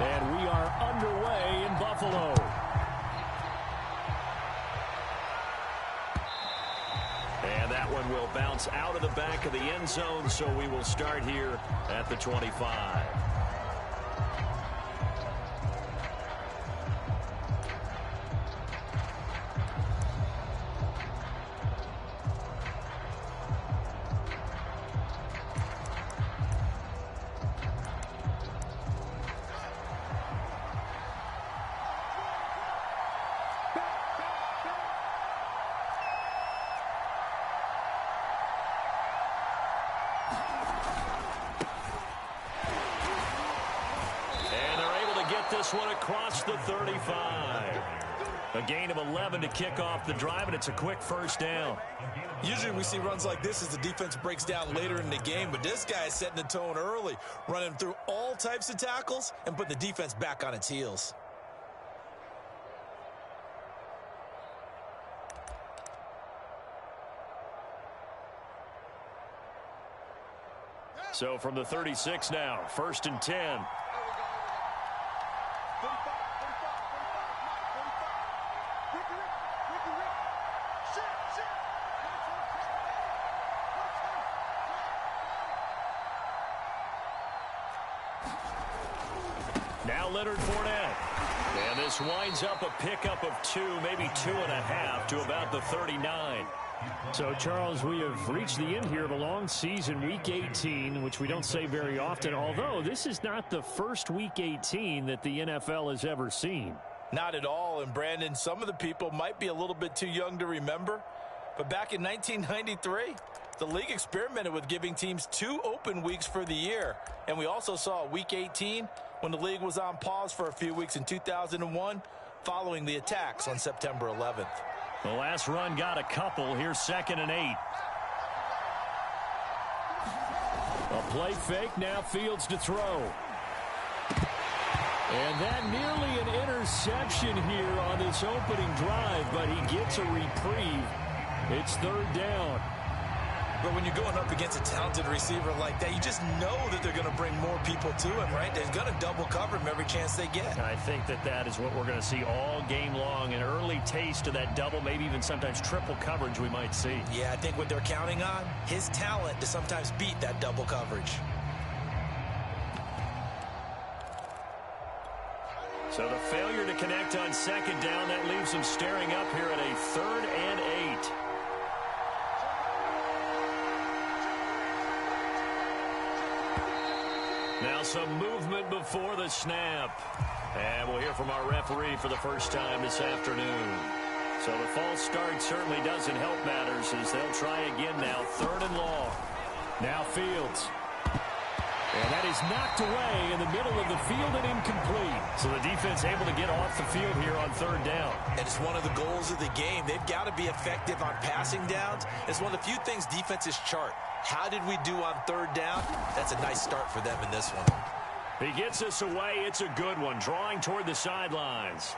And we are underway in Buffalo. And that one will bounce out of the back of the end zone, so we will start here at the 25. This one across the 35. A gain of 11 to kick off the drive, and it's a quick first down. Usually we see runs like this as the defense breaks down later in the game, but this guy is setting the tone early, running through all types of tackles and putting the defense back on its heels. So from the 36 now, 1st and 10. Now Leonard Fournette. And this winds up a pickup of 2, maybe 2.5 to about the 39. So, Charles, we have reached the end here of a long season, Week 18, which we don't say very often, although this is not the first Week 18 that the NFL has ever seen. Not at all, and Brandon, some of the people might be a little bit too young to remember, but back in 1993, the league experimented with giving teams 2 open weeks for the year, and we also saw Week 18 when the league was on pause for a few weeks in 2001 following the attacks on September 11th. The last run got a couple. Here's 2nd and 8. A play fake. Now Fields to throw. And that nearly an interception here on this opening drive, but he gets a reprieve. It's 3rd down. But when you're going up against a talented receiver like that, you just know that they're going to bring more people to him, right? They're going to double cover him every chance they get. I think that is what we're going to see all game long. An early taste of that double, maybe even sometimes triple coverage we might see. Yeah, I think what they're counting on, his talent to sometimes beat that double coverage. So the failure to connect on 2nd down, that leaves them staring up here at a 3rd and 8. Now some movement before the snap. And we'll hear from our referee for the first time this afternoon. So the false start certainly doesn't help matters as they'll try again now. 3rd and long. Now Fields. And that is knocked away in the middle of the field and incomplete. So the defense able to get off the field here on 3rd down. And it's one of the goals of the game. They've got to be effective on passing downs. It's one of the few things defenses chart. How did we do on 3rd down? That's a nice start for them in this one. He gets us away. It's a good one. Drawing toward the sidelines.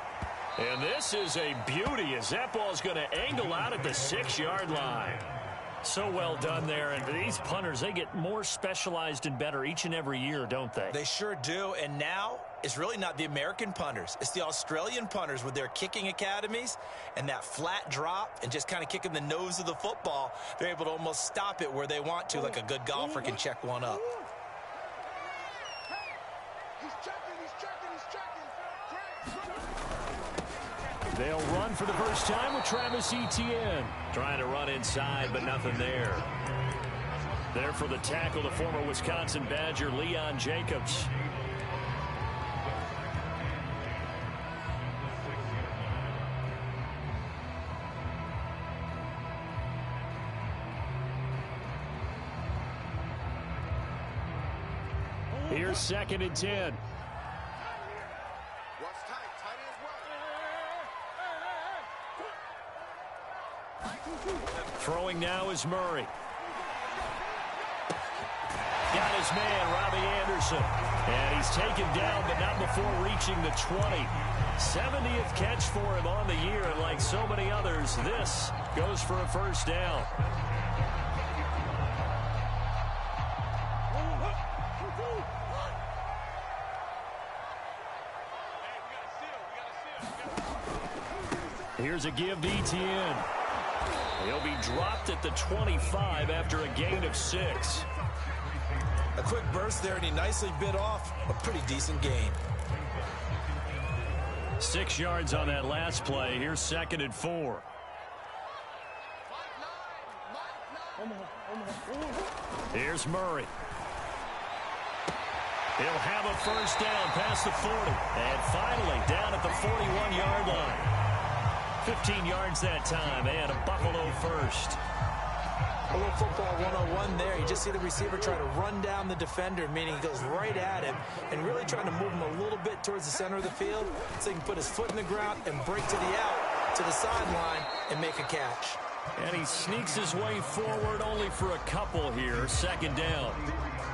And this is a beauty as that ball's going to angle out at the 6-yard line. So well done there. And these punters, they get more specialized and better each and every year, don't they? They sure do. And now it's really not the American punters. It's the Australian punters with their kicking academies and that flat drop and just kind of kicking the nose of the football. They're able to almost stop it where they want to, like a good golfer can check one up. They'll run for the first time with Travis Etienne. Trying to run inside, but nothing there. There for the tackle, the former Wisconsin Badger, Leon Jacobs. Here's 2nd and 10. Throwing now is Murray. Got his man, Robbie Anderson. And he's taken down, but not before reaching the 20. 70th catch for him on the year, and like so many others, this goes for a first down. Here's a give to Etienne. He'll be dropped at the 25 after a gain of 6. A quick burst there, and he nicely bit off a pretty decent gain. 6 yards on that last play. Here's 2nd and 4. Here's Murray. He'll have a first down past the 40. And finally down at the 41-yard line. 15 yards that time, and a Buffalo first. A little football 101 there. You just see the receiver try to run down the defender, meaning he goes right at him and really trying to move him a little bit towards the center of the field so he can put his foot in the ground and break to the out, to the sideline, and make a catch. And he sneaks his way forward only for a couple here. 2nd down.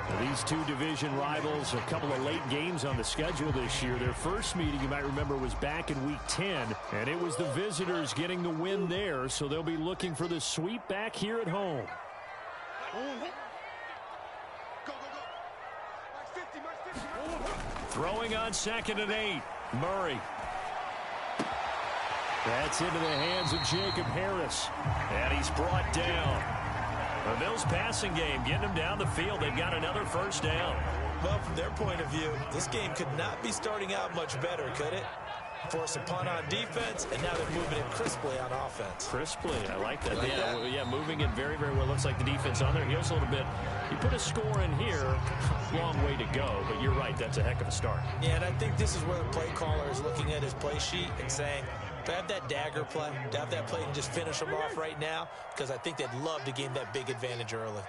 Now, these two division rivals, a couple of late games on the schedule this year. Their first meeting, you might remember, was back in Week 10, and it was the visitors getting the win there, so they'll be looking for the sweep back here at home. Throwing on 2nd and 8. Murray. That's into the hands of Jacob Harris. And he's brought down. The Bills passing game, getting them down the field. They've got another first down. Well, from their point of view, this game could not be starting out much better, could it? Force a punt on defense, and now they're moving it crisply on offense. Crisply, I like that. Yeah, moving it very, very well. Looks like the defense on there heals a little bit. You put a score in here, long way to go, but you're right, that's a heck of a start. Yeah, and I think this is where the play caller is looking at his play sheet and saying, to have that dagger play, to have that play and just finish them off right now, because I think they'd love to gain that big advantage early.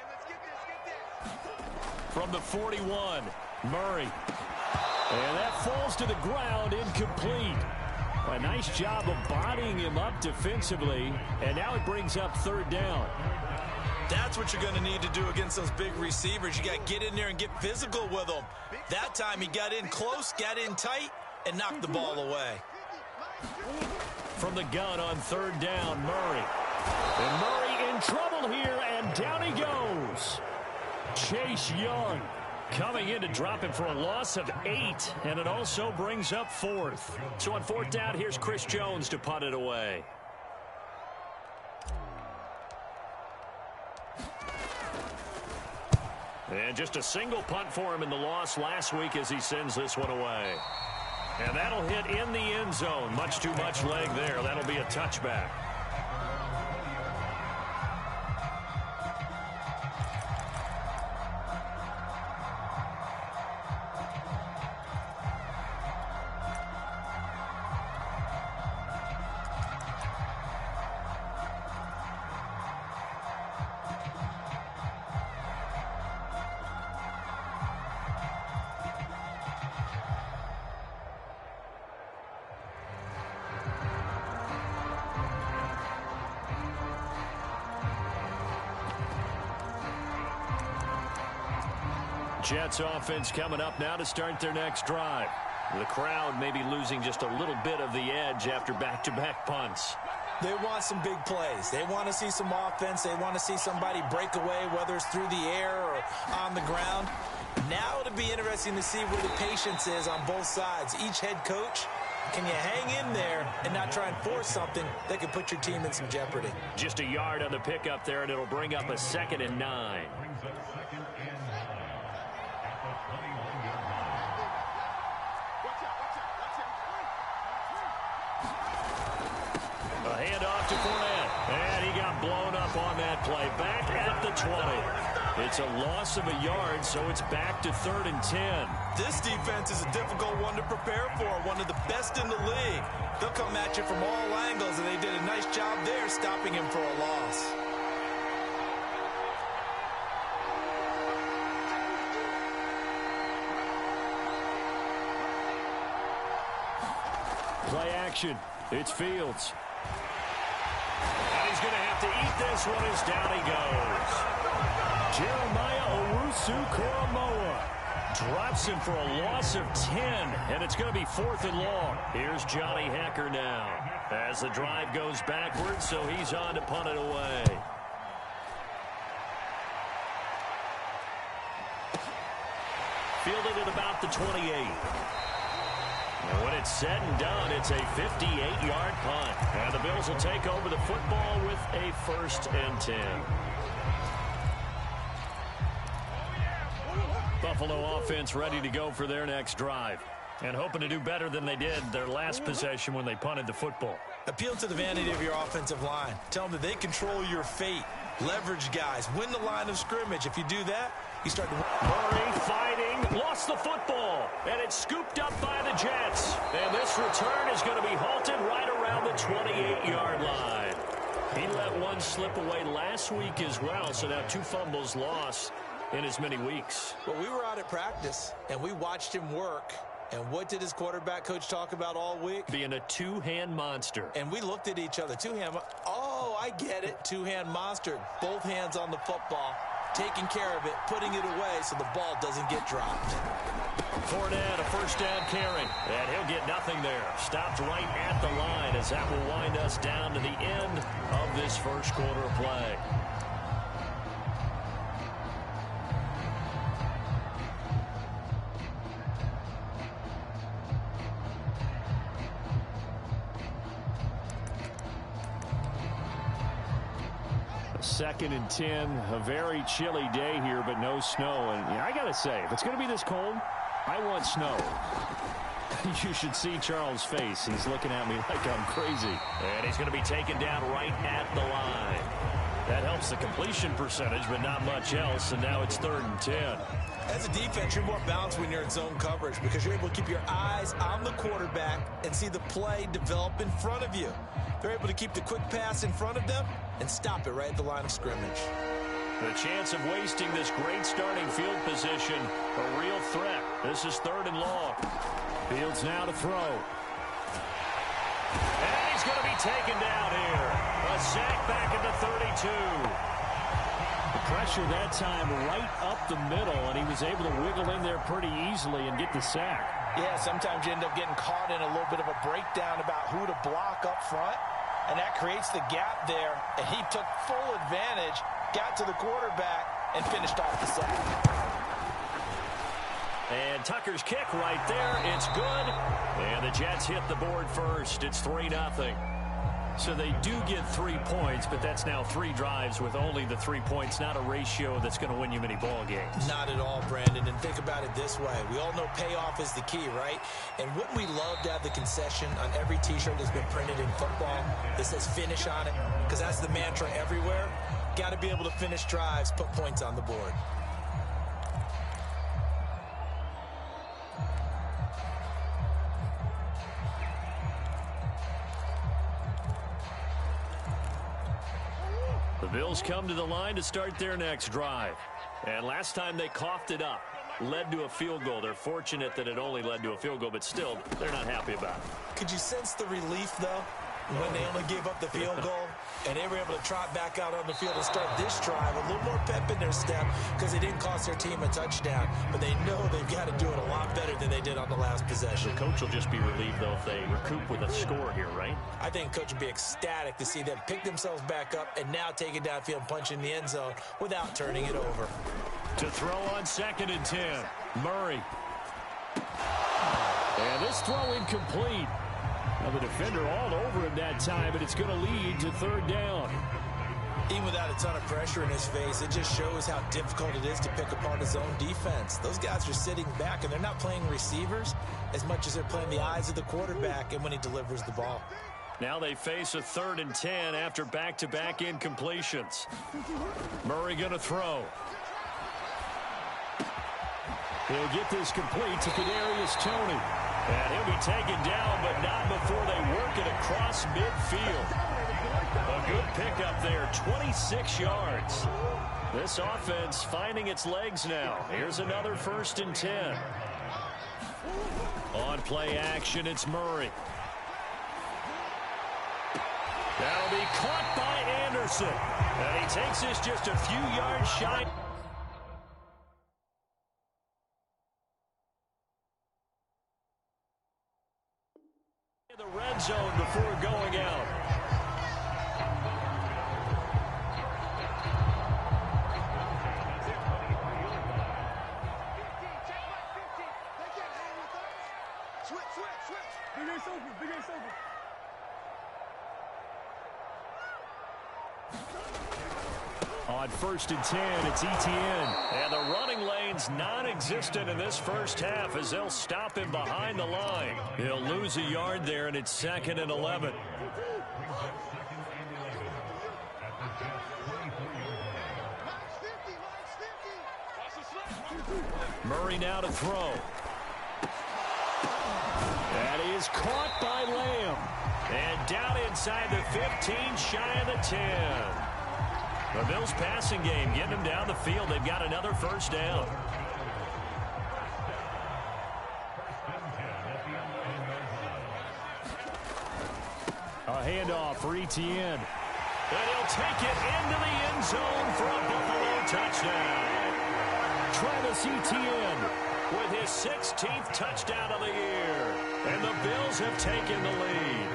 From the 41, Murray. And that falls to the ground, incomplete. A nice job of bodying him up defensively, and now it brings up 3rd down. That's what you're going to need to do against those big receivers. You got to get in there and get physical with them. That time he got in close, got in tight, and knocked the ball away. From the gun on 3rd down, Murray. And Murray in trouble here, and down he goes. Chase Young coming in to drop him for a loss of 8, and it also brings up 4th. So on 4th down, here's Chris Jones to punt it away. And just a single punt for him in the loss last week as he sends this one away. And that'll hit in the end zone. Much too much leg there. That'll be a touchback. Jets offense coming up now to start their next drive. The crowd may be losing just a little bit of the edge after back-to-back punts. They want some big plays. They want to see some offense. They want to see somebody break away, whether it's through the air or on the ground. Now it'll be interesting to see where the patience is on both sides. Each head coach, can you hang in there and not try and force something that could put your team in some jeopardy? Just a yard on the pickup there, and it'll bring up a 2nd and 9. A handoff to Fournette, and he got blown up on that play. Back at the 20. It's a loss of a yard, so it's back to 3rd and 10. This defense is a difficult one to prepare for, one of the best in the league. They'll come at you from all angles, and they did a nice job there stopping him for a loss. Play action. It's Fields. And he's going to have to eat this one as down he goes. Jeremiah Owusu-Koramoah drops him for a loss of 10, and it's going to be 4th and long. Here's Johnny Hacker now as the drive goes backwards, so he's on to punt it away. Fielded at about the 28. And when it's said and done, it's a 58-yard punt. And the Bills will take over the football with a 1st and 10. Buffalo offense ready to go for their next drive. And hoping to do better than they did their last possession when they punted the football. Appeal to the vanity of your offensive line. Tell them that they control your fate. Leverage guys. Win the line of scrimmage. If you do that, you start to win. Murray fighting. Lost the football. And it's scooped up by the Jets. And this return is going to be halted right around the 28-yard line. He let one slip away last week as well. So now 2 fumbles lost in as many weeks. Well, we were out at practice, and we watched him work. And what did his quarterback coach talk about all week? Being a 2-hand monster. And we looked at each other. 2-hand. Oh, I get it. 2-hand monster. Both hands on the football, taking care of it, putting it away so the ball doesn't get dropped. Fournette, a 1st down carry. And he'll get nothing there. Stopped right at the line as that will wind us down to the end of this first quarter of play. Second and 10, a very chilly day here, but no snow. And I got to say, if it's going to be this cold, I want snow. You should see Charles' face. He's looking at me like I'm crazy. And he's going to be taken down right at the line. That helps the completion percentage, but not much else. And now it's 3rd and 10. As a defense, you're more balanced when you're in zone coverage because you're able to keep your eyes on the quarterback and see the play develop in front of you. They're able to keep the quick pass in front of them and stop it right at the line of scrimmage. The chance of wasting this great starting field position, a real threat. This is 3rd and long. Fields now to throw. And he's going to be taken down here. A sack back at the 32. The pressure that time right up the middle, and he was able to wiggle in there pretty easily and get the sack. Yeah, sometimes you end up getting caught in a little bit of a breakdown about who to block up front, and that creates the gap there, and he took full advantage, got to the quarterback, and finished off the sack. And Tucker's kick right there, it's good, and the Jets hit the board first. It's 3-0. So they do get 3 points, but that's now 3 drives with only the 3 points, not a ratio that's going to win you many ball games. Not at all, Brandon, and think about it this way. We all know payoff is the key, right? And wouldn't we love to have the concession on every T-shirt that's been printed in football that says finish on it? Because that's the mantra everywhere. Got to be able to finish drives, put points on the board. The Bills come to the line to start their next drive. And last time they coughed it up, led to a field goal. They're fortunate that it only led to a field goal, but still, they're not happy about it. Could you sense the relief, though, when they only gave up the field goal and they were able to trot back out on the field and start this drive, a little more pep in their step because they didn't cost their team a touchdown, but they know they've got to do it a lot better than they did on the last possession. The coach will just be relieved, though, if they recoup with a score here, right? I think coach would be ecstatic to see them pick themselves back up and now take it downfield and punch in the end zone without turning it over. To throw on 2nd and 10, Murray. And this throw incomplete. Now the defender all over him that time, but it's going to lead to 3rd down. Even without a ton of pressure in his face, it just shows how difficult it is to pick apart his own defense. Those guys are sitting back, and they're not playing receivers as much as they're playing the eyes of the quarterback and when he delivers the ball. Now they face a 3rd and 10 after back-to-back incompletions. Murray going to throw. He'll get this complete to Kadarius Toney. And he'll be taken down, but not before they work it across midfield. A good pickup there, 26 yards. This offense finding its legs now. Here's another 1st and 10. On play action, it's Murray. That'll be caught by Anderson. And he takes this just a few yards shy. The red zone before going out. Switch. On 1st and 10, it's Etienne. And the running lane's non-existent in this first half as they'll stop him behind the line. He'll lose a yard there, and it's 2nd and 11. Murray now to throw. That is caught by Lamb. And down inside the 15, shy of the 10. The Bills passing game getting them down the field. They've got another first down. A handoff for Etienne. And he'll take it into the end zone for a Buffalo touchdown. Travis Etienne with his 16th touchdown of the year. And the Bills have taken the lead.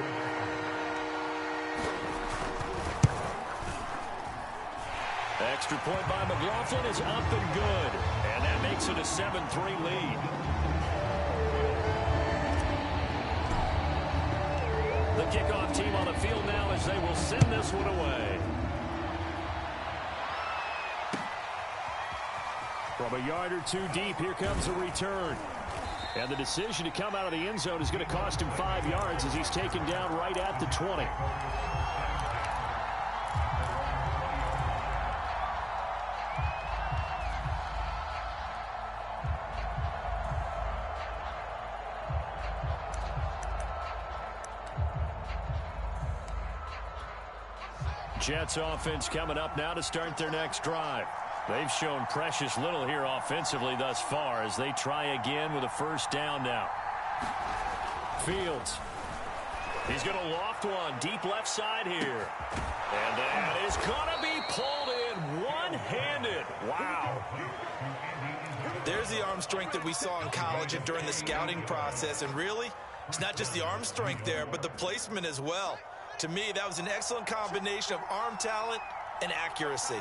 Extra point by McLaughlin is up and good. And that makes it a 7-3 lead. The kickoff team on the field now as they will send this one away. From a yard or two deep, here comes a return. And the decision to come out of the end zone is going to cost him 5 yards as he's taken down right at the 20. Jets offense coming up now to start their next drive. They've shown precious little here offensively thus far as they try again with a first down now. Fields. He's going to loft one deep left side here. And that is going to be pulled in one-handed. Wow. There's the arm strength that we saw in college and during the scouting process. And really, it's not just the arm strength there, but the placement as well. To me, that was an excellent combination of arm talent and accuracy.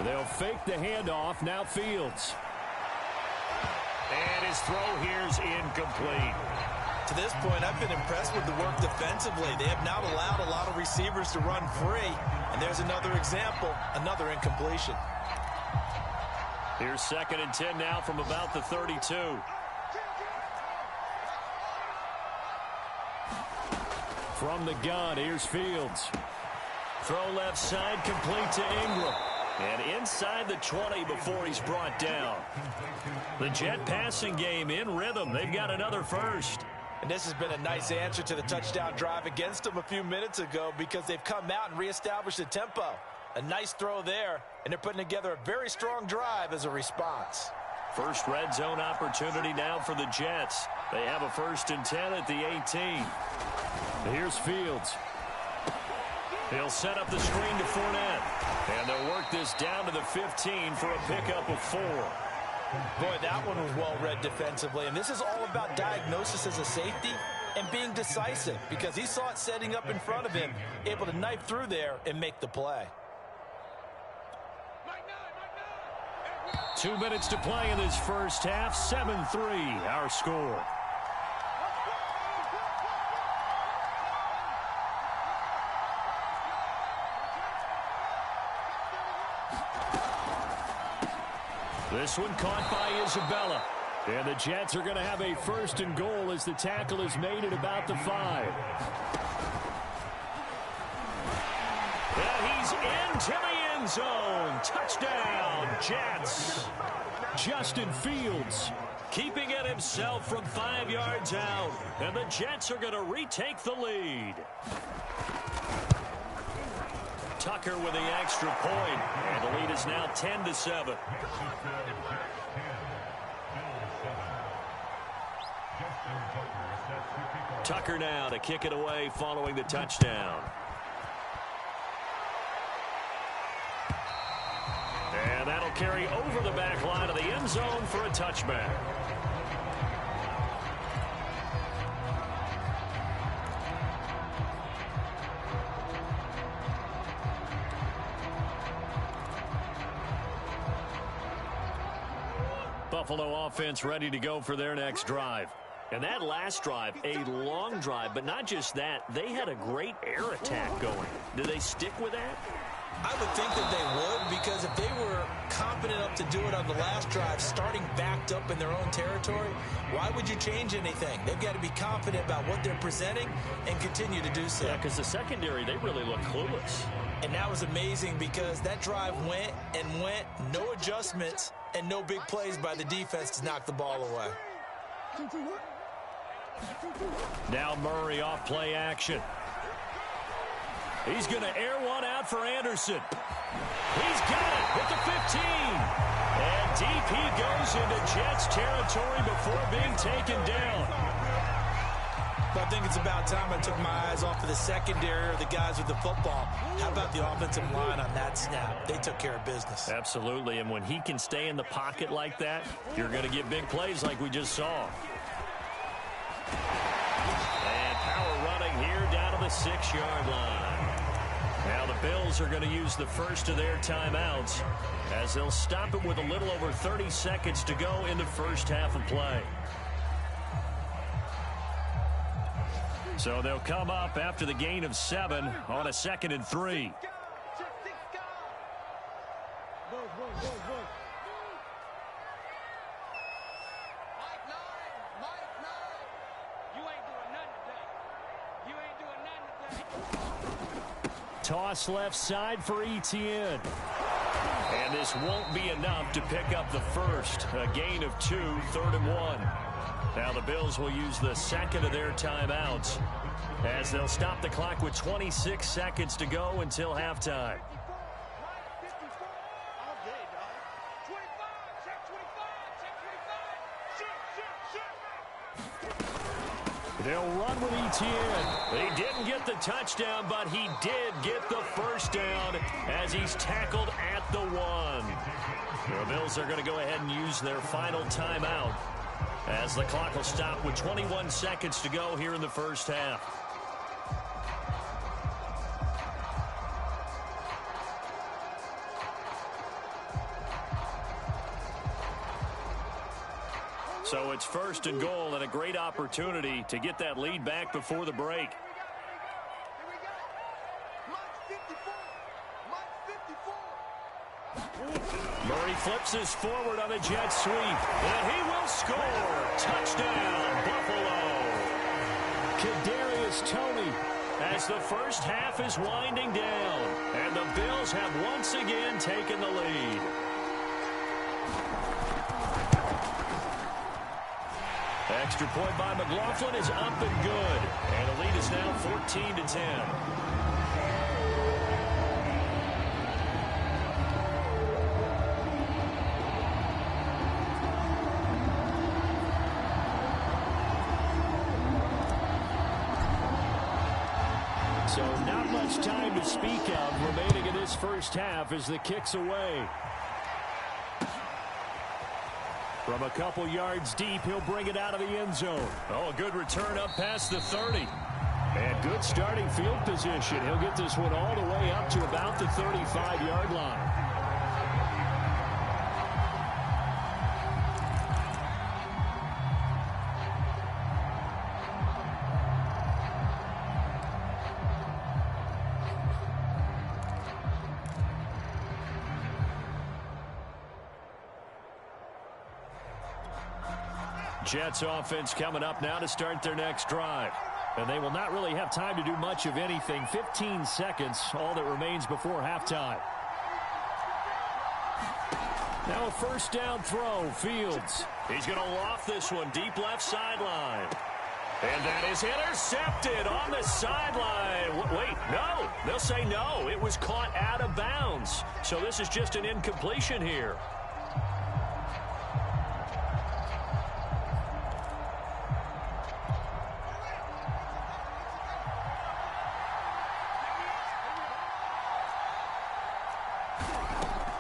They'll fake the handoff. Now Fields. And his throw here's incomplete. To this point, I've been impressed with the work defensively. They have not allowed a lot of receivers to run free. And there's another example, another incompletion. Here's 2nd and 10 now from about the 32. From the gun, here's Fields. Throw left side, complete to Ingram. And inside the 20 before he's brought down. The Jet passing game in rhythm. They've got another first. And this has been a nice answer to the touchdown drive against them a few minutes ago because they've come out and reestablished the tempo. A nice throw there, and they're putting together a very strong drive as a response. First red zone opportunity now for the Jets. They have a 1st and 10 at the 18. Here's Fields. He'll set up the screen to Fournette. And they'll work this down to the 15 for a pickup of 4. Boy, that one was well read defensively. And this is all about diagnosis as a safety and being decisive because he saw it setting up in front of him, able to knife through there and make the play. 2 minutes to play in this first half. 7-3 our score. This one caught by Isabella. And the Jets are going to have a 1st and goal as the tackle is made at about the 5. And he's into the end zone. Touchdown, Jets. Justin Fields keeping it himself from 5 yards out. And the Jets are going to retake the lead. Tucker with the extra point. And the lead is now 10-7. Tucker now to kick it away following the touchdown. And that'll carry over the back line of the end zone for a touchback. Buffalo offense ready to go for their next drive. And that last drive, a long drive, but not just that. They had a great air attack going. Do they stick with that? I would think that they would, because if they were confident enough to do it on the last drive, starting backed up in their own territory, why would you change anything? They've got to be confident about what they're presenting and continue to do so. Yeah, because the secondary, they really look clueless. And that was amazing because that drive went and went, no adjustments, and no big plays by the defense to knock the ball away. Now Murray off play action. He's going to air one out for Anderson. He's got it with the 15. And deep he goes into Jets territory before being taken down. I think it's about time I took my eyes off of the secondary or the guys with the football. How about the offensive line on that snap? They took care of business. Absolutely, and when he can stay in the pocket like that, you're going to get big plays like we just saw. And power running here down to the 6-yard line. Now the Bills are going to use the first of their timeouts as they'll stop it with a little over 30 seconds to go in the first half of play. So they'll come up after the gain of 7 on a 2nd and 3. Toss left side for Etienne. And this won't be enough to pick up the first. A gain of 2, 3rd and 1. Now the Bills will use the second of their timeouts as they'll stop the clock with 26 seconds to go until halftime. They'll run with Etienne. He didn't get the touchdown, but he did get the first down as he's tackled at the 1. The Bills are going to go ahead and use their final timeout as the clock will stop with 21 seconds to go here in the first half. So it's 1st and goal and a great opportunity to get that lead back before the break. Murray flips this forward on a jet sweep, and he will score. Touchdown, Buffalo. Kadarius Toney as the first half is winding down, and the Bills have once again taken the lead. Extra point by McLaughlin is up and good, and the lead is now 14-10. So not much time to speak of remaining in this first half as the kick's away. From a couple yards deep, he'll bring it out of the end zone. Oh, a good return up past the 30. And good starting field position. He'll get this one all the way up to about the 35-yard line. Jets offense coming up now to start their next drive. And they will not really have time to do much of anything. 15 seconds, all that remains before halftime. Now a first down throw, Fields. He's going to loft this one deep left sideline. And that is intercepted on the sideline. Wait, no. They'll say no. It was caught out of bounds. So this is just an incompletion here.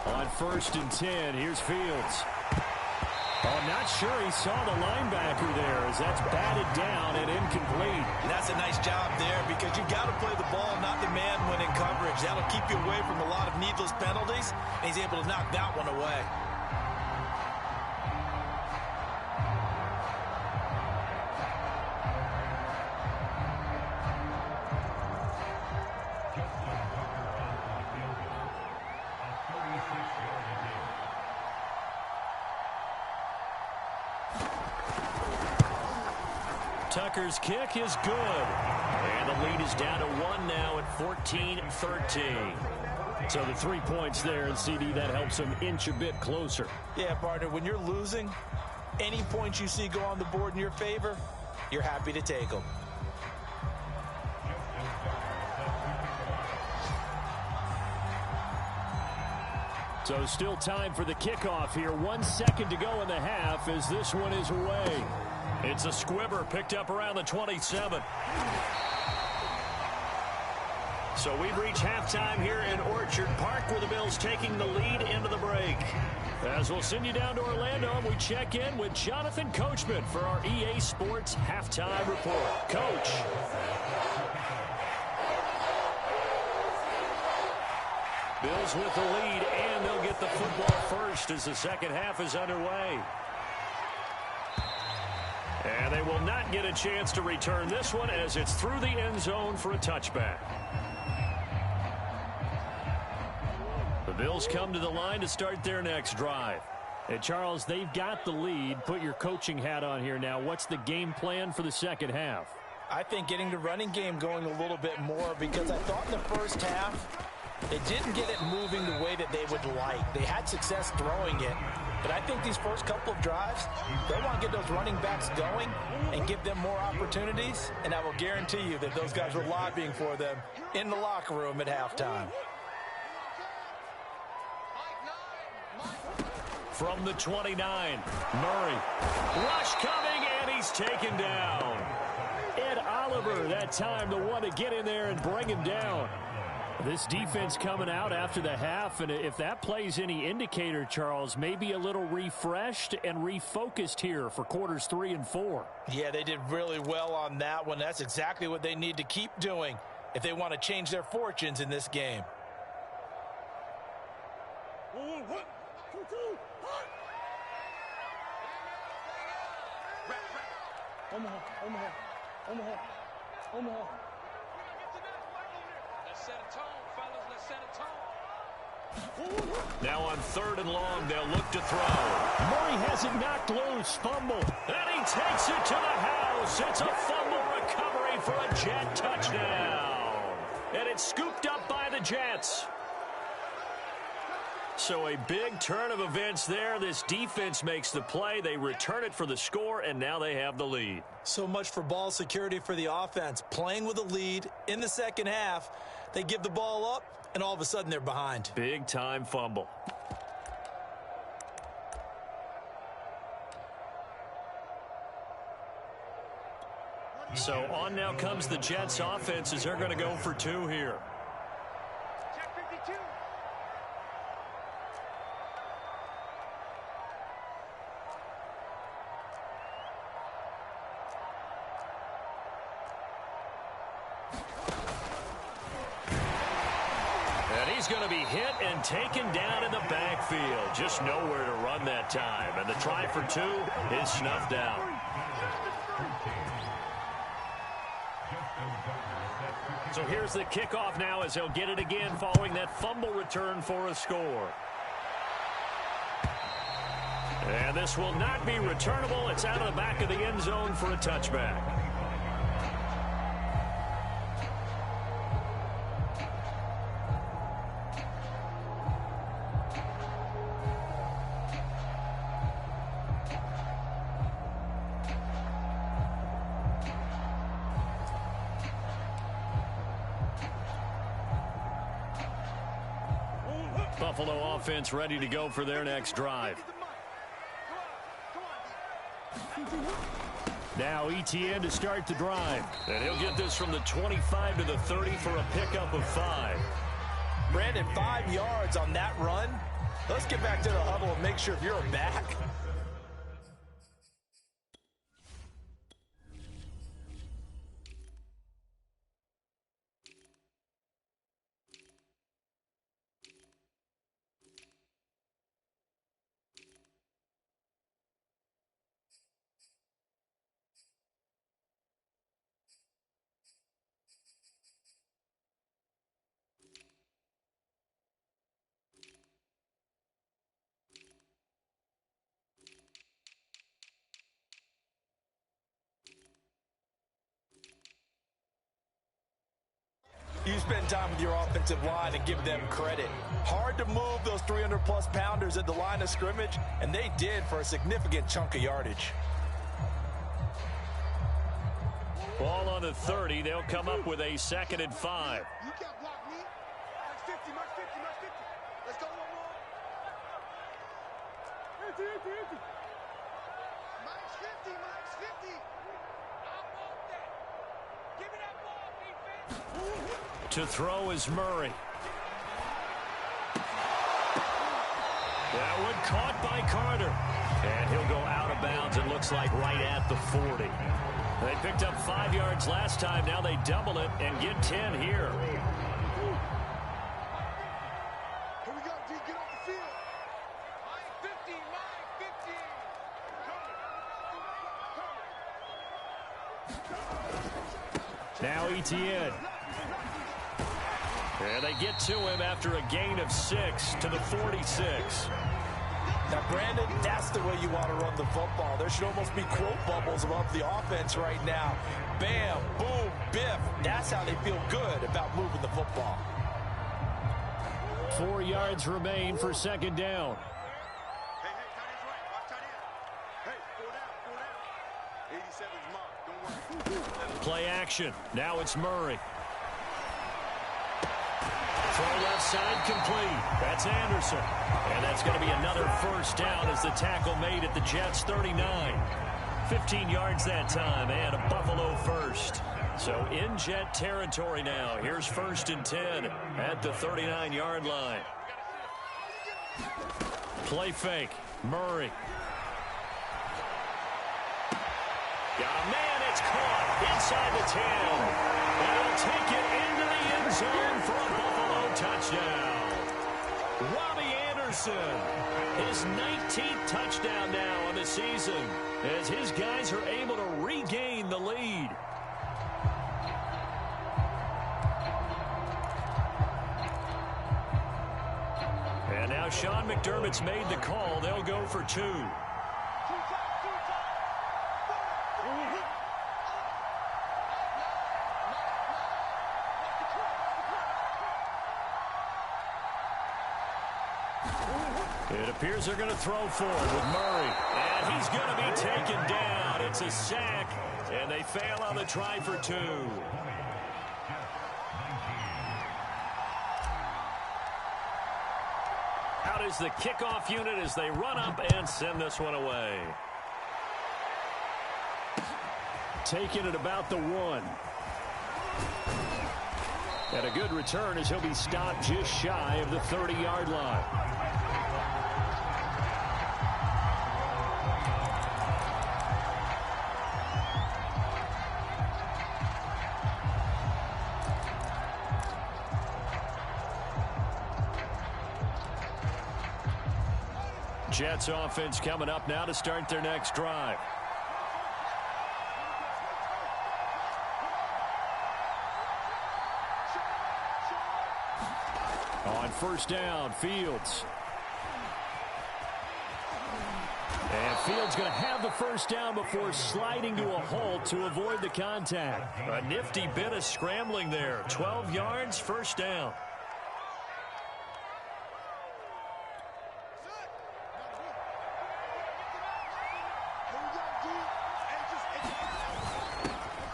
On 1st and 10, here's Fields. Oh, I'm not sure he saw the linebacker there as that's batted down and incomplete. And that's a nice job there because you got to play the ball, not the man when in coverage. That'll keep you away from a lot of needless penalties, and he's able to knock that one away. Rutgers kick is good. And the lead is down to 1 now at 14-13. So the 3 points there, and CD, that helps them inch a bit closer. Yeah, partner, when you're losing, any points you see go on the board in your favor, you're happy to take them. So still time for the kickoff here. 1 second to go in the half as this one is away. It's a squibber picked up around the 27. So we've reached halftime here in Orchard Park, where the Bills taking the lead into the break. As we'll send you down to Orlando, and we check in with Jonathan Coachman for our EA Sports Halftime Report. Coach. Bills with the lead, and they'll get the football first as the second half is underway. And they will not get a chance to return this one as it's through the end zone for a touchback. The Bills come to the line to start their next drive. Hey, Charles, they've got the lead. Put your coaching hat on here now. What's the game plan for the second half? I think getting the running game going a little bit more, because I thought in the first half they didn't get it moving the way that they would like. They had success throwing it, but I think these first couple of drives, they'll want to get those running backs going and give them more opportunities, and I will guarantee you that those guys were lobbying for them in the locker room at halftime. From the 29, Murray. Rush coming, and he's taken down. Ed Oliver, that time, the one to get in there and bring him down. This defense coming out after the half, and if that plays any indicator, Charles, maybe a little refreshed and refocused here for quarters 3 and 4. Yeah, they did really well on that one. That's exactly what they need to keep doing if they want to change their fortunes in this game. Omaha. Let's set a tone, fellas. Let's set a tone. Now on 3rd and long, they'll look to throw. Murray has it knocked loose. Fumble. And he takes it to the house. It's a fumble recovery for a Jet touchdown. And it's scooped up by the Jets. So a big turn of events there. This defense makes the play. They return it for the score, and now they have the lead. So much for ball security for the offense. Playing with a lead in the second half, they give the ball up, and all of a sudden they're behind. Big-time fumble. So on now comes the Jets offense as they're going to go for 2 here. Going to be hit and taken down in the backfield. Just nowhere to run that time. And the try for 2 is snuffed out. So here's the kickoff now as they'll get it again following that fumble return for a score. And this will not be returnable. It's out of the back of the end zone for a touchback. Buffalo offense ready to go for their next drive. Now Etienne to start the drive. And he'll get this from the 25 to the 30 for a pickup of 5. Brandon, 5 yards on that run. Let's get back to the huddle and make sure if you're back. You spend time with your offensive line and give them credit. Hard to move those 300-plus pounders at the line of scrimmage, and they did for a significant chunk of yardage. Ball on the 30. They'll come up with a 2nd and 5. You can't block me. Max 50, max 50, max 50. Let's go one more. Empty. Max 50, max 50. I want that. Give me that ball, defense. To throw is Murray. That one caught by Carter. And he'll go out of bounds, it looks like, right at the 40. They picked up 5 yards last time. Now they double it and get 10 here. Here we go, D. Get off the field. Mike 50, Mike 50. Now Etienne. And they get to him after a gain of 6 to the 46. Now, Brandon, that's the way you want to run the football. There should almost be quote bubbles above the offense right now. Bam, boom, biff. That's how they feel good about moving the football. 4 yards remain for 2nd down. Hey, tight end's right. Watch tight end. Hey, 4 down. 87's mark. Don't worry. Play action. Now it's Murray. Throw left side complete. That's Anderson. And that's going to be another 1st down as the tackle made at the Jets' 39. 15 yards that time and a Buffalo 1st. So in Jet territory now. Here's 1st and 10 at the 39-yard line. Play fake. Murray. Got a man. It's caught inside the 10. And he'll take it into the end zone for a Buffalo touchdown. Robbie Anderson, his 19th touchdown now on the season, as his guys are able to regain the lead. And now Sean McDermott's made the call. They'll go for 2. It appears they're going to throw forward with Murray. And he's going to be taken down. It's a sack. And they fail on the try for 2. Out is the kickoff unit as they run up and send this one away. Taking it about the 1. And a good return as he'll be stopped just shy of the 30-yard line. Jets offense coming up now to start their next drive. On 1st down, Fields. And Fields going to have the 1st down before sliding to a halt to avoid the contact. A nifty bit of scrambling there. 12 yards, 1st down.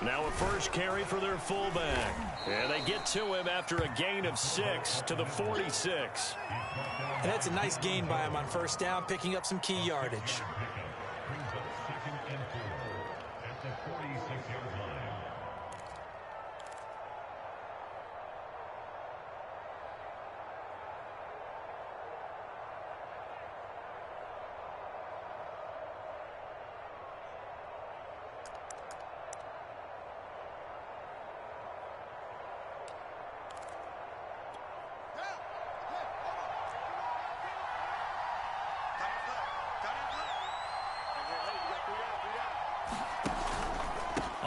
Now a 1st carry for their fullback. And they get to him after a gain of 6 to the 46. And that's a nice gain by him on 1st down, picking up some key yardage.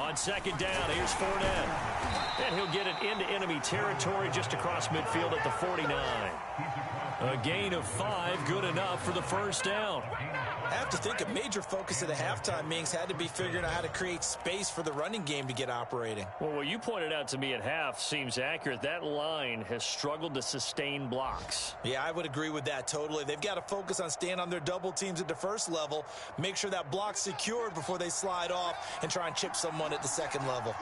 On second down, here's Fournette. And he'll get it into enemy territory just across midfield at the 49. A gain of 5, good enough for the first down. I have to think a major focus of the halftime meetings had to be figuring out how to create space for the running game to get operating. Well, what you pointed out to me at half seems accurate. That line has struggled to sustain blocks. Yeah, I would agree with that totally. They've got to focus on staying on their double teams at the first level, make sure that block's secured before they slide off and try and chip someone at the second level.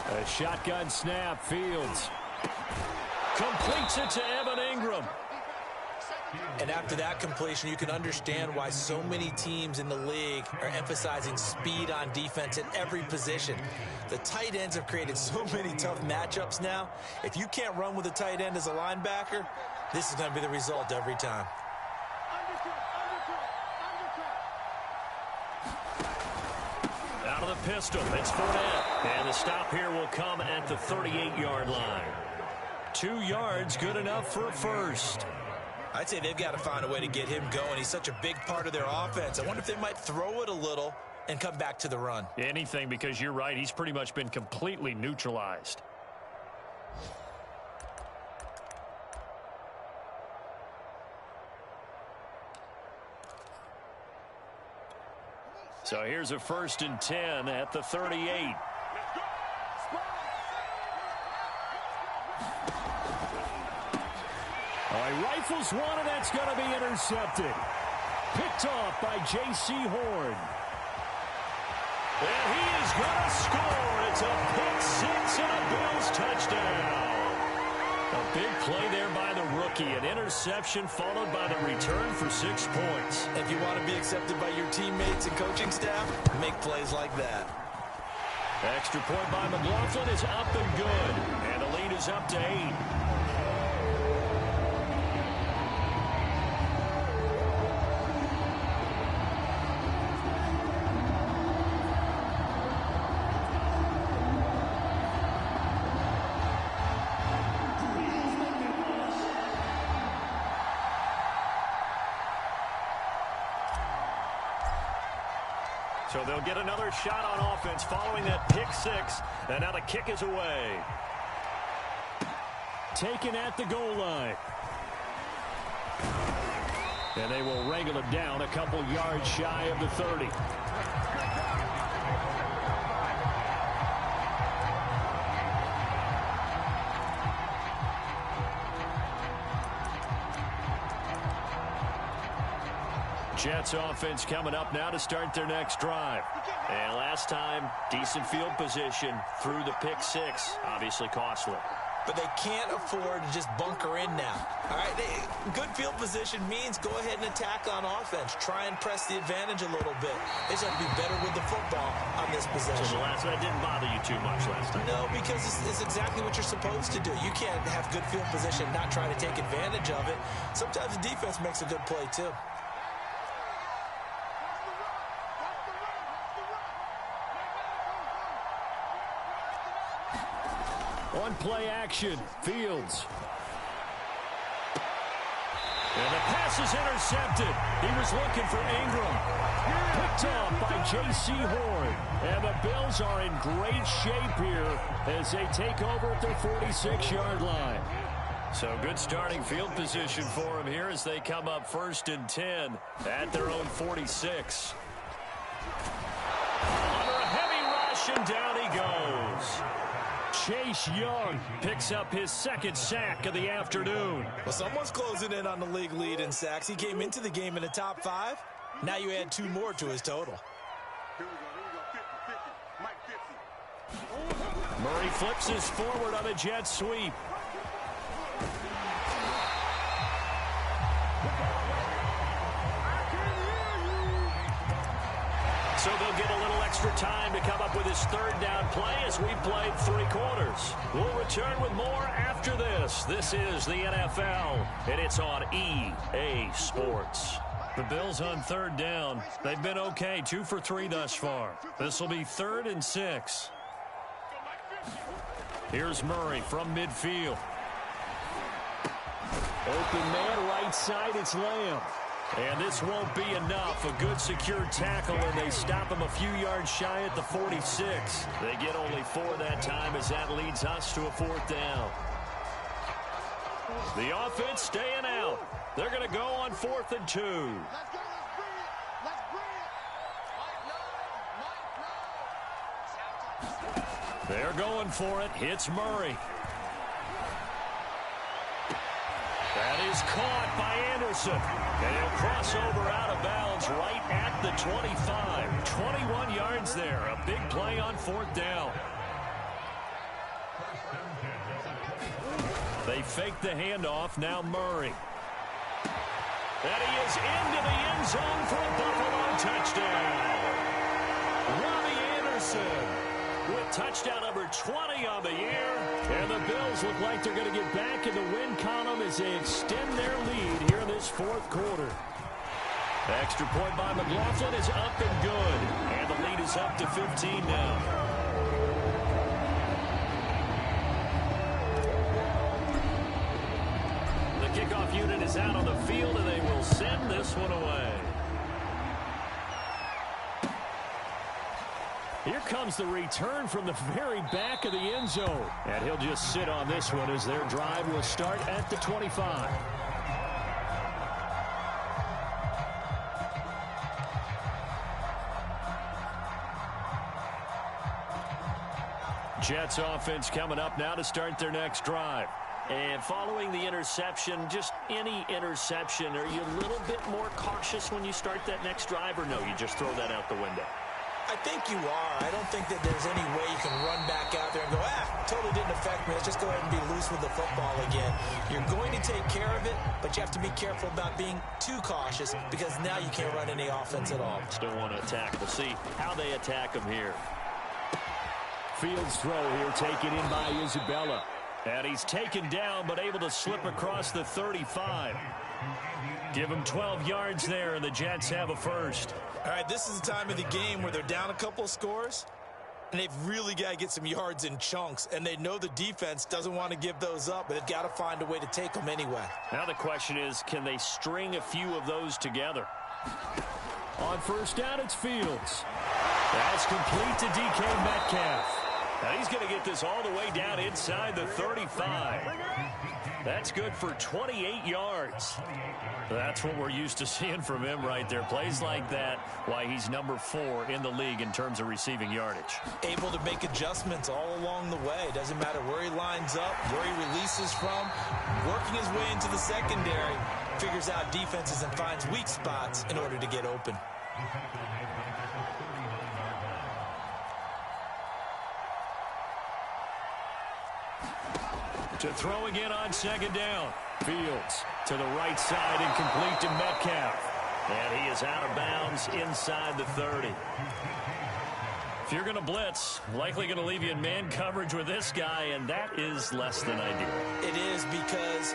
A shotgun snap, Fields. Completes it to Evan Ingram. And after that completion, you can understand why so many teams in the league are emphasizing speed on defense at every position. The tight ends have created so many tough matchups now. If you can't run with a tight end as a linebacker, this is going to be the result every time. Out of the pistol, it's Fournette. And the stop here will come at the 38-yard line. 2 yards, good enough for a first. I'd say they've got to find a way to get him going. He's such a big part of their offense. I wonder if they might throw it a little and come back to the run. Anything, because you're right. He's pretty much been completely neutralized. So here's a 1st and 10 at the 38. He rifles one, and that's going to be intercepted. Picked off by J.C. Horn. And he is going to score. It's a pick six and a Bills touchdown. A big play there by the rookie. An interception followed by the return for 6 points. If you want to be accepted by your teammates and coaching staff, make plays like that. Extra point by McLaughlin is up and good. And the lead is up to 8. So they'll get another shot on offense following that pick six. And now the kick is away. Taken at the goal line. And they will wrangle it down a couple yards shy of the 30. Jets offense coming up now to start their next drive. And last time, decent field position through the pick six. Obviously costly. But they can't afford to just bunker in now. All right, good field position means go ahead and attack on offense. Try and press the advantage a little bit. They just have to be better with the football on this possession. So that didn't bother you too much last time? No, because it's exactly what you're supposed to do. You can't have good field position and not try to take advantage of it. Sometimes the defense makes a good play, too. On play action, Fields. And the pass is intercepted. He was looking for Ingram. Picked off by J.C. Horn. And the Bills are in great shape here as they take over at their 46-yard line. So good starting field position for them here as they come up 1st and 10 at their own 46. Under a heavy rush, and down he goes. Chase Young picks up his 2nd sack of the afternoon. Well, someone's closing in on the league lead in sacks. He came into the game in the top 5. Now you add 2 more to his total. Murray flips his forward on a jet sweep. So they'll get a little extra time to come up with his 3rd down play as we've played 3 quarters. We'll return with more after this. This is the NFL, and it's on EA Sports. The Bills on 3rd down. They've been okay, 2 for 3 thus far. This will be 3rd and 6. Here's Murray from midfield. Open man right side, it's Lamb. And this won't be enough. A good secure tackle, and they stop him a few yards shy at the 46. They get only 4 that time as that leads us to a 4th down. The offense staying out. They're going to go on 4th and 2. Let's go. Let's bring it. Let's bring it. They're going for it. Hits Murray. That is caught by Anderson. And he'll cross over out of bounds right at the 25. 21 yards there. A big play on 4th down. They fake the handoff. Now Murray. And he is into the end zone for a Buffalo touchdown. Robbie Anderson with touchdown number 20 on the year. And the Bills look like they're going to get back in the win column as they extend their lead here in this 4th quarter. Extra point by McLaughlin is up and good. And the lead is up to 15 now. The kickoff unit is out on the field, and they will send this one away. Here comes the return from the very back of the end zone. And he'll just sit on this one as their drive will start at the 25. Jets offense coming up now to start their next drive. And following the interception, just any interception, are you a little bit more cautious when you start that next drive, or no, you just throw that out the window? I think you are. I don't think that there's any way you can run back out there and go, totally didn't affect me. Let's just go ahead and be loose with the football again. You're going to take care of it, but you have to be careful about being too cautious because now you can't run any offense at all. Still want to attack. We'll see how they attack him here. Fields throw here taken in by Isabella. And he's taken down but able to slip across the 35. Give him 12 yards there, and the Jets have a first. All right, this is the time of the game where they're down a couple of scores, and they've really got to get some yards in chunks, and they know the defense doesn't want to give those up, but they've got to find a way to take them anyway. Now the question is, can they string a few of those together? On first down, it's Fields. That's complete to DK Metcalf. Now he's going to get this all the way down inside the 35. That's good for 28 yards. That's what we're used to seeing from him right there. Plays like that, why he's number 4 in the league in terms of receiving yardage. Able to make adjustments all along the way. Doesn't matter where he lines up, where he releases from. Working his way into the secondary. Figures out defenses and finds weak spots in order to get open. To throw again on second down. Fields to the right side and complete to Metcalf. And he is out of bounds inside the 30. If you're going to blitz, likely going to leave you in man coverage with this guy, and that is less than ideal. It is because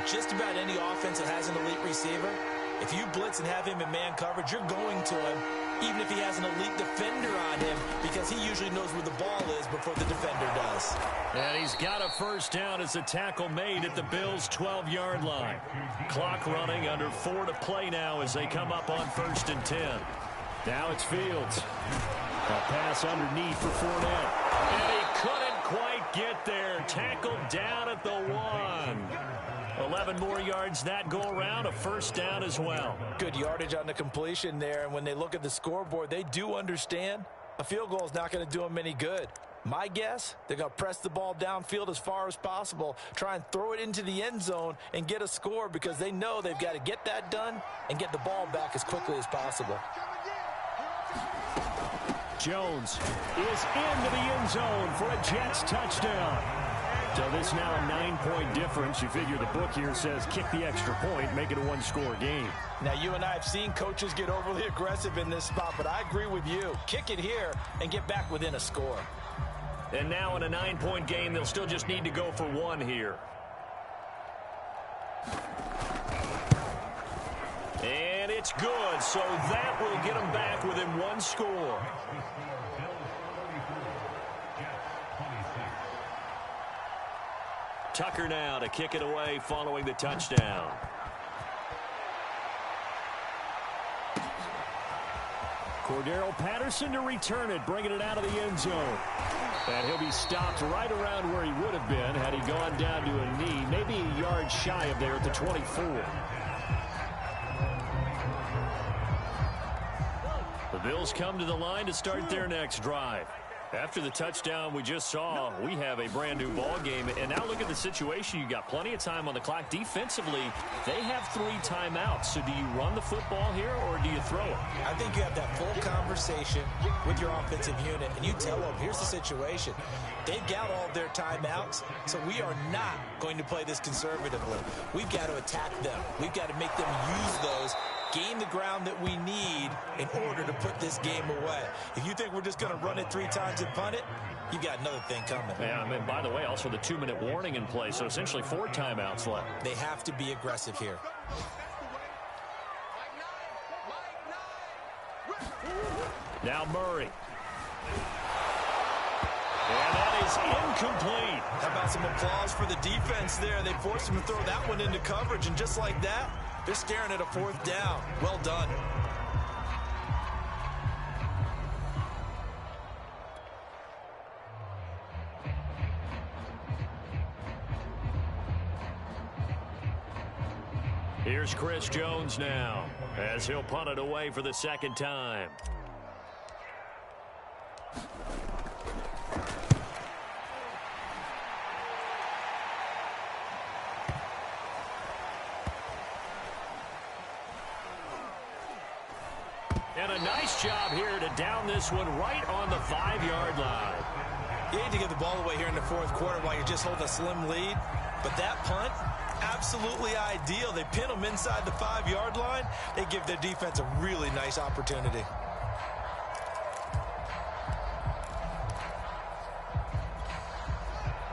just about any offense that has an elite receiver, if you blitz and have him in man coverage, you're going to him, even if he has an elite defender on him, because he usually knows where the ball is before the defender does. And he's got a first down as the tackle made at the Bills' 12-yard line. Clock running, under 4 to play now as they come up on 1st and 10. Now it's Fields. A pass underneath for Fournette. And he couldn't quite get there. Tackled down at the 1. 11 more yards that go around, a first down as well. Good yardage on the completion there, and when they look at the scoreboard, they do understand a field goal is not going to do them any good. My guess, they're going to press the ball downfield as far as possible, try and throw it into the end zone and get a score because they know they've got to get that done and get the ball back as quickly as possible. Jones is into the end zone for a Jets touchdown. So this now a 9-point difference. You figure the book here says kick the extra point, make it a one-score game. Now, you and I have seen coaches get overly aggressive in this spot, but I agree with you. Kick it here and get back within a score. And now in a 9-point game, they'll still just need to go for 1 here. And it's good, so that will get them back within 1 score. Tucker now to kick it away following the touchdown. Cordero Patterson to return it, bringing it out of the end zone. And he'll be stopped right around where he would have been had he gone down to a knee, maybe a yard shy of there at the 24. The Bills come to the line to start their next drive. After the touchdown we just saw, we have a brand new ball game. And now look at the situation. You got plenty of time on the clock. Defensively, they have 3 timeouts. So do you run the football here or do you throw it? I think you have that full conversation with your offensive unit, and you tell them, here's the situation. They've got all of their timeouts, so we are not going to play this conservatively. We've got to attack them. We've got to make them use those, gain the ground that we need in order to put this game away. If you think we're just going to run it 3 times and punt it, you got another thing coming. Yeah, I mean, by the way, also the 2-minute warning in play, so essentially 4 timeouts left. They have to be aggressive here. Now Murray. And that is incomplete. How about some applause for the defense there? They forced him to throw that one into coverage, and just like that, they're staring at a 4th down. Well done. Here's Chris Jones now, as he'll punt it away for the 2nd time. And a nice job here to down this one right on the 5-yard line. You hate to give the ball away here in the 4th quarter while you're just holding a slim lead, but that punt, absolutely ideal. They pin them inside the 5-yard line. They give their defense a really nice opportunity.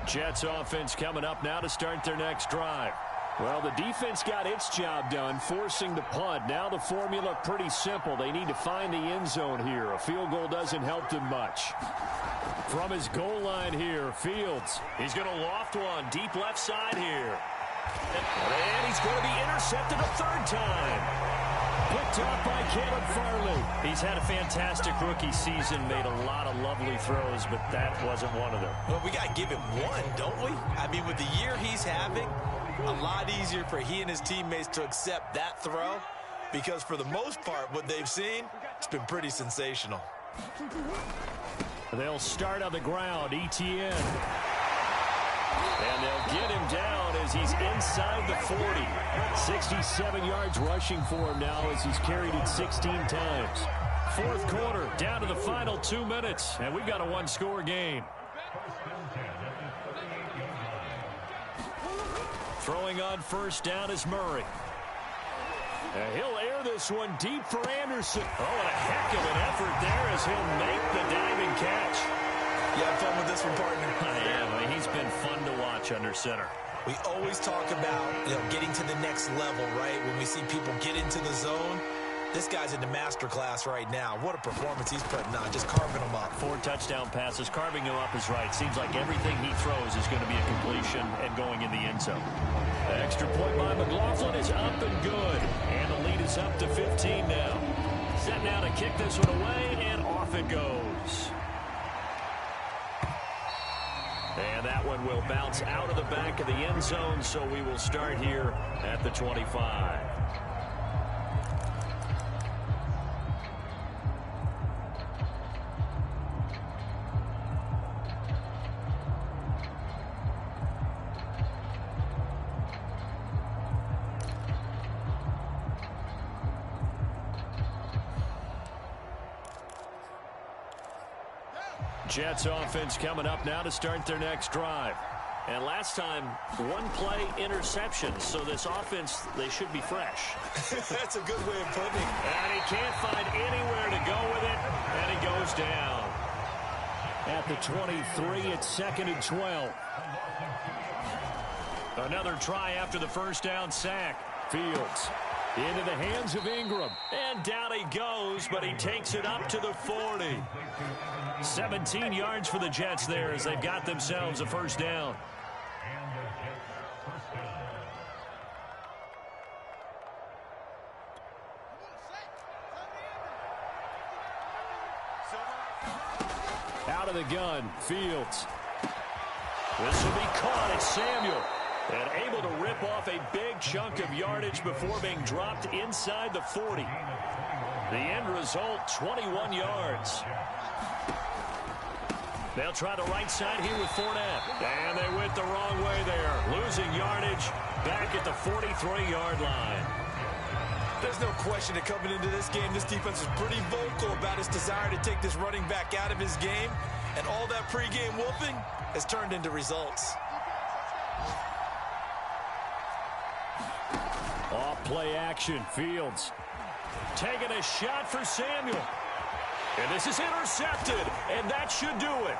Jets offense coming up now to start their next drive. Well, the defense got its job done, forcing the punt. Now the formula pretty simple. They need to find the end zone here. A field goal doesn't help them much. From his goal line here, Fields. He's going to loft one deep left side here. And he's going to be intercepted a 3rd time. Picked off by Caleb Farley. He's had a fantastic rookie season, made a lot of lovely throws, but that wasn't one of them. Well, we got to give him one, don't we? I mean, with the year he's having, a lot easier for he and his teammates to accept that throw, because for the most part, what they've seen, it's been pretty sensational. They'll start on the ground, ETN. And they'll get him down as he's inside the 40. 67 yards rushing for him now as he's carried it 16 times. 4th quarter, down to the final 2 minutes, and we've got a 1-score game. Throwing on 1st down is Murray. And he'll air this one deep for Anderson. Oh, and a heck of an effort there as he'll make the diving catch. You have fun with this one, partner? I am. I mean, he's been fun to watch under center. We always talk about, getting to the next level, right? When we see people get into the zone, this guy's in the master class right now. What a performance he's putting on, just carving them up. 4 touchdown passes, carving him up is right. Seems like everything he throws is going to be a completion and going in the end zone. The extra point by McLaughlin is up and good. And the lead is up to 15 now. Set now to kick this one away, and off it goes. And that one will bounce out of the back of the end zone, so we will start here at the 25. Jets offense coming up now to start their next drive. And last time, 1 play interception. So this offense, they should be fresh. That's a good way of putting it. And he can't find anywhere to go with it. And he goes down. At the 23, it's 2nd and 12. Another try after the 1st down sack. Fields into the hands of Ingram. And down he goes, but he takes it up to the 40. 17 yards for the Jets there as they've got themselves a 1st down. of the gun. Fields. This will be caught. It's Samuel. And able to rip off a big chunk of yardage before being dropped inside the 40. The end result, 21 yards. They'll try the right side here with Fournette. And they went the wrong way there. Losing yardage back at the 43-yard line. There's no question that coming into this game, this defense is pretty vocal about its desire to take this running back out of his game. And all that pregame whooping has turned into results. Off play action. Fields taking a shot for Samuel. And this is intercepted. And that should do it.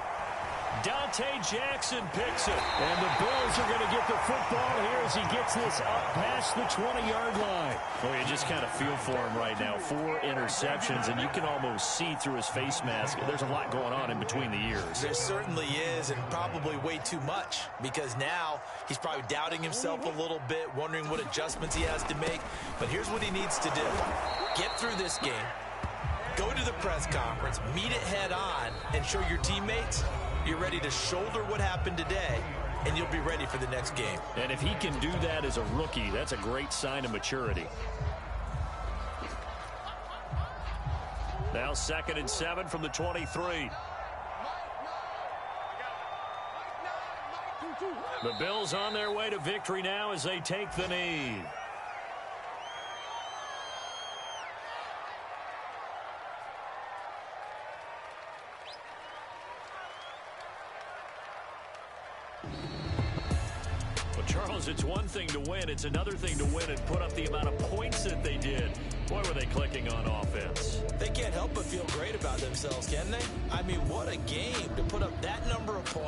Dante Jackson picks it. And the Bills are going to get the football here as he gets this up past the 20-yard line. Well, you just kind of feel for him right now. 4 interceptions, and you can almost see through his face mask. There's a lot going on in between the ears. There certainly is, and probably way too much, because now he's probably doubting himself a little bit, wondering what adjustments he has to make. But here's what he needs to do. Get through this game. Go to the press conference, meet it head on, and show your teammates you're ready to shoulder what happened today, and you'll be ready for the next game. And if he can do that as a rookie, that's a great sign of maturity. Now 2nd and 7 from the 23. The Bills on their way to victory now as they take the knee. Charles, it's one thing to win. It's another thing to win and put up the amount of points that they did. Boy, were they clicking on offense. They can't help but feel great about themselves, can they? I mean, what a game to put up that number of points.